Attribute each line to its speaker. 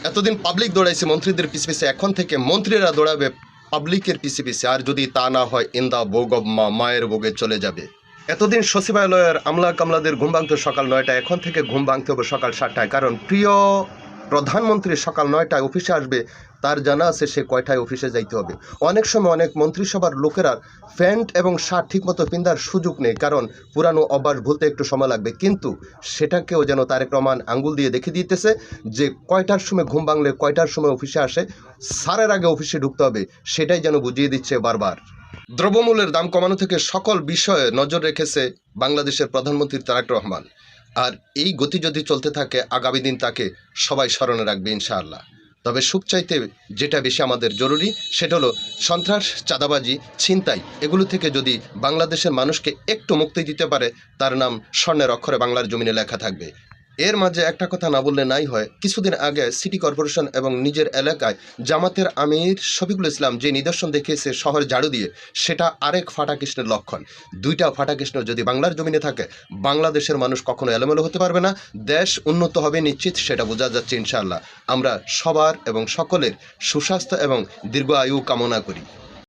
Speaker 1: এতদিন পাবলিক দৌড়াইছে মন্ত্রীদের পিছে পিছে, এখন থেকে মন্ত্রীরা দৌড়াবে পাবলিকের পিছে পিছে। আর যদি তা না হয়, ইন্দা ভোগ অব মা, মায়ের ভোগে চলে যাবে। এতদিন সচিবালয়ের আমলা কামলাদের ঘুম ভাঙতো সকাল 9টায়, এখন থেকে ঘুম ভাঙতে হবে সকাল 7টায়। কারণ প্রিয় প্রধানমন্ত্রী সকাল 9টায় অফিসে আসবে, তার জানা আছে সে কয়টায় অফিসে যাইতে হবে। অনেক সময় অনেক মন্ত্রিসভার লোকেরা প্যান্ট এবং শার্ট ঠিকমতো পিন্ধার সুযোগ নেই, কারণ পুরানো অভ্যাস ভুলতে একটু সময় লাগবে। কিন্তু সেটাকেও যেন তারেক রহমান আঙ্গুল দিয়ে দেখিয়ে দিতেছে যে কয়টার সময় ঘুম ভাঙলে কয়টার সময় অফিসে আসে, সারের আগে অফিসে ঢুকতে হবে, সেটাই যেন বুঝিয়ে দিচ্ছে বারবার। দ্রব্যমূল্যের দাম কমানো থেকে সকল বিষয়ে নজর রেখেছে বাংলাদেশের প্রধানমন্ত্রী তারেক রহমান। আর এই গতি যদি চলতে থাকে, আগামী দিন তাকে সবাই স্মরণে রাখবে ইনশাআল্লাহ। তবে সুখ চাইতে যেটা বেশি আমাদের জরুরি, সেটা হলো সন্ত্রাস, চাঁদাবাজি, ছিনতাই, এগুলো থেকে যদি বাংলাদেশের মানুষকে একটু মুক্তি দিতে পারে, তার নাম স্বর্ণের অক্ষরে বাংলার জমিনে লেখা থাকবে। এর মাঝে একটা কথা না বললে নাই হয়, কিছুদিন আগে সিটি কর্পোরেশন এবং নিজের এলাকায় জামাতের আমির শফিকুল ইসলাম যে নিদর্শন দেখিয়েছে শহর ঝাড়ু দিয়ে, সেটা আরেক ফাটাকৃষ্ণের লক্ষণ। দুইটা ফাটাকৃষ্ণ যদি বাংলার জমিনে থাকে, বাংলাদেশের মানুষ কখনো এলোমেলো হতে পারবে না, দেশ উন্নত হবে নিশ্চিত, সেটা বোঝা যাচ্ছে ইনশাআল্লাহ। আমরা সবার এবং সকলের সুস্বাস্থ্য এবং দীর্ঘ আয়ু কামনা করি।